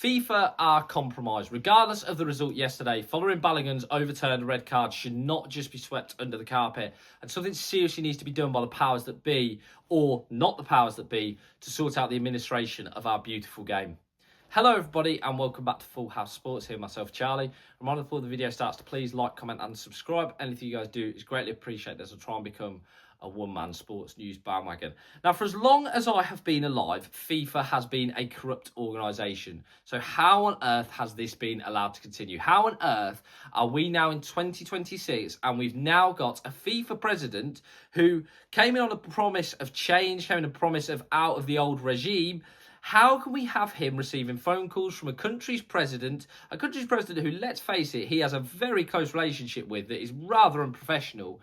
FIFA are compromised. Regardless of the result yesterday, following Balogun's overturned red card should not just be swept under the carpet, and something seriously needs to be done by the powers that be, or not the powers that be, to sort out the administration of our beautiful game. Hello everybody and welcome back to Full House Sports. Here myself, Charlie. Reminder before the video starts to please like, comment and subscribe. Anything you guys do is greatly appreciated as I try and become a one-man sports news bandwagon. Now, for as long as I have been alive, FIFA has been a corrupt organisation. So how on earth has this been allowed to continue? How on earth are we now in 2026 and we've now got a FIFA president who came in on a promise of change, came in on a promise of out of the old regime? How can we have him receiving phone calls from a country's president who, let's face it, he has a very close relationship with that is rather unprofessional,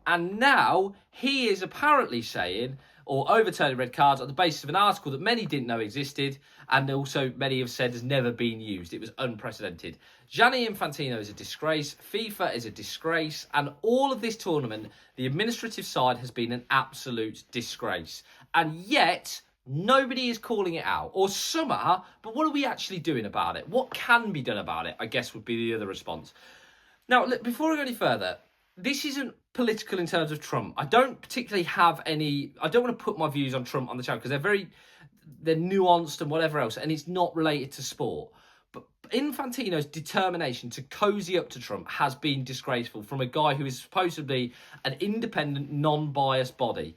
and now he is apparently saying, or overturning red cards on the basis of an article that many didn't know existed, and also many have said has never been used. It was unprecedented. Gianni Infantino is a disgrace, FIFA is a disgrace, and all of this tournament, the administrative side has been an absolute disgrace. And yet nobody is calling it out, or some are, but what are we actually doing about it? What can be done about it, I guess, would be the other response. Now, look, before I go any further, this isn't political in terms of Trump. I don't particularly have any, I don't want to put my views on Trump on the channel because they're nuanced and whatever else, and it's not related to sport. But Infantino's determination to cozy up to Trump has been disgraceful from a guy who is supposedly an independent, non-biased body.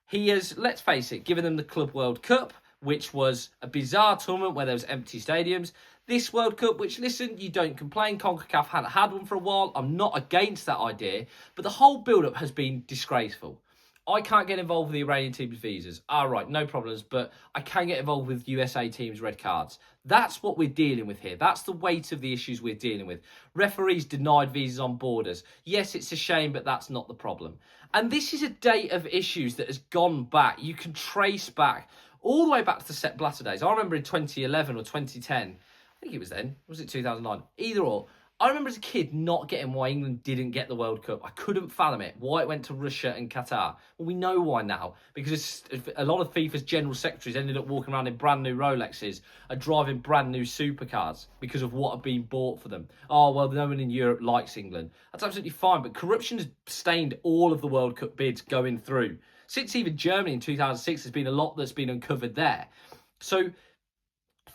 He has, let's face it, given them the Club World Cup, which was a bizarre tournament where there was empty stadiums. This World Cup, which, listen, you don't complain, CONCACAF hadn't had one for a while. I'm not against that idea, but the whole build-up has been disgraceful. I can't get involved with the Iranian team's visas. All right, no problems, but I can get involved with USA team's red cards. That's what we're dealing with here. That's the weight of the issues we're dealing with. Referees denied visas on borders. Yes, it's a shame, but that's not the problem. And this is a date of issues that has gone back. You can trace back all the way back to the Sepp Blatter days. I remember in 2011 or 2010, I think it was then, was it 2009? Either or. I remember as a kid not getting why England didn't get the World Cup. I couldn't fathom it. Why it went to Russia and Qatar. Well, we know why now. Because a lot of FIFA's general secretaries ended up walking around in brand new Rolexes and driving brand new supercars because of what had been bought for them. Oh, well, no one in Europe likes England. That's absolutely fine. But corruption has stained all of the World Cup bids going through. Since even Germany in 2006, there's been a lot that's been uncovered there. So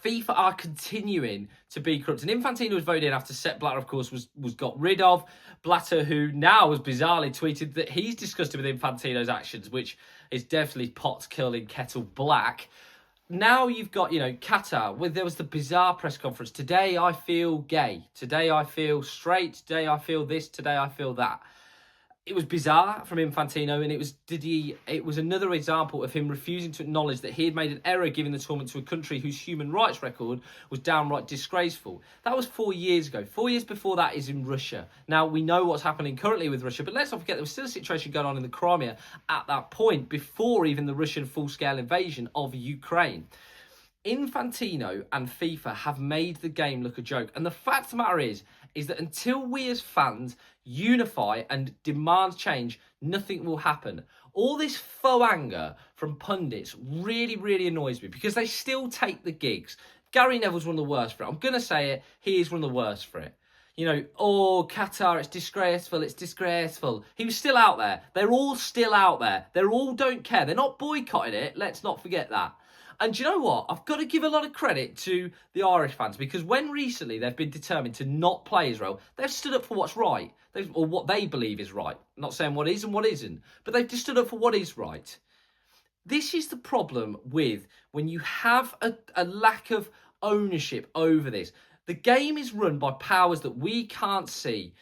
FIFA are continuing to be corrupt. And Infantino was voted in after Sepp Blatter, of course, was got rid of. Blatter, who now has bizarrely tweeted that he's disgusted with Infantino's actions, which is definitely pot killing kettle black. Now you've got, Qatar, where there was the bizarre press conference. Today I feel gay. Today I feel straight. Today I feel this. Today I feel that. It was bizarre from Infantino, and it was another example of him refusing to acknowledge that he had made an error giving the tournament to a country whose human rights record was downright disgraceful. That was 4 years ago. 4 years before that is in Russia. Now, we know what's happening currently with Russia, but let's not forget there was still a situation going on in the Crimea at that point, before even the Russian full-scale invasion of Ukraine. Infantino and FIFA have made the game look a joke. And the fact of the matter is that until we as fans unify and demand change, nothing will happen. All this faux anger from pundits really, really annoys me because they still take the gigs. Gary Neville's one of the worst for it. I'm going to say it. He is one of the worst for it. Oh, Qatar, it's disgraceful, it's disgraceful. He was still out there. They're all still out there. They all don't care. They're not boycotting it. Let's not forget that. And do you know what? I've got to give a lot of credit to the Irish fans, because when recently they've been determined to not play Israel, they've stood up for what's right, or what they believe is right. I'm not saying what is and what isn't, but they've just stood up for what is right. This is the problem with when you have a lack of ownership over this. The game is run by powers that we can't see.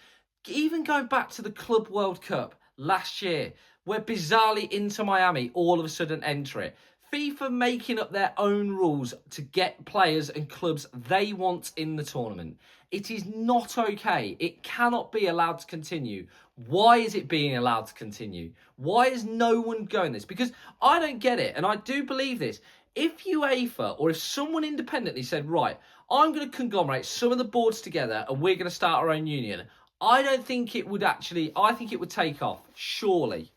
Even going back to the Club World Cup last year, where bizarrely Inter Miami all of a sudden enter it. FIFA making up their own rules to get players and clubs they want in the tournament. It is not okay. It cannot be allowed to continue. Why is it being allowed to continue? Why is no one going this? Because I don't get it, and I do believe this. If UEFA or if someone independently said, right, I'm going to conglomerate some of the boards together and we're going to start our own union, I don't think it would actually, I think it would take off, surely.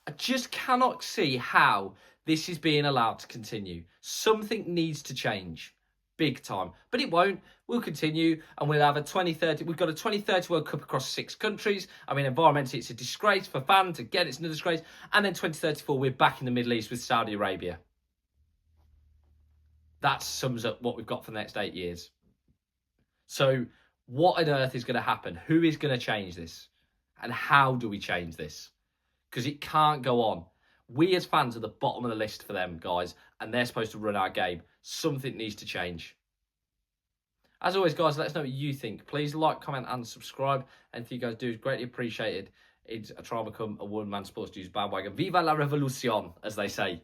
I just cannot see how this is being allowed to continue. Something needs to change. big time. But it won't. We'll continue, and we'll have a 2030. We've got a 2030 World Cup across 6 countries. I mean, environmentally, it's a disgrace for fans. Again, it's another disgrace. And then 2034, we're back in the Middle East with Saudi Arabia. That sums up what we've got for the next 8 years. So what on earth is going to happen? Who is going to change this? And how do we change this? Because it can't go on. We as fans are the bottom of the list for them, guys, and they're supposed to run our game. Something needs to change. As always, guys, let us know what you think. Please like, comment, and subscribe. Anything you guys do is greatly appreciated. It's try and become a one-man sports news bandwagon. Viva la revolution, as they say.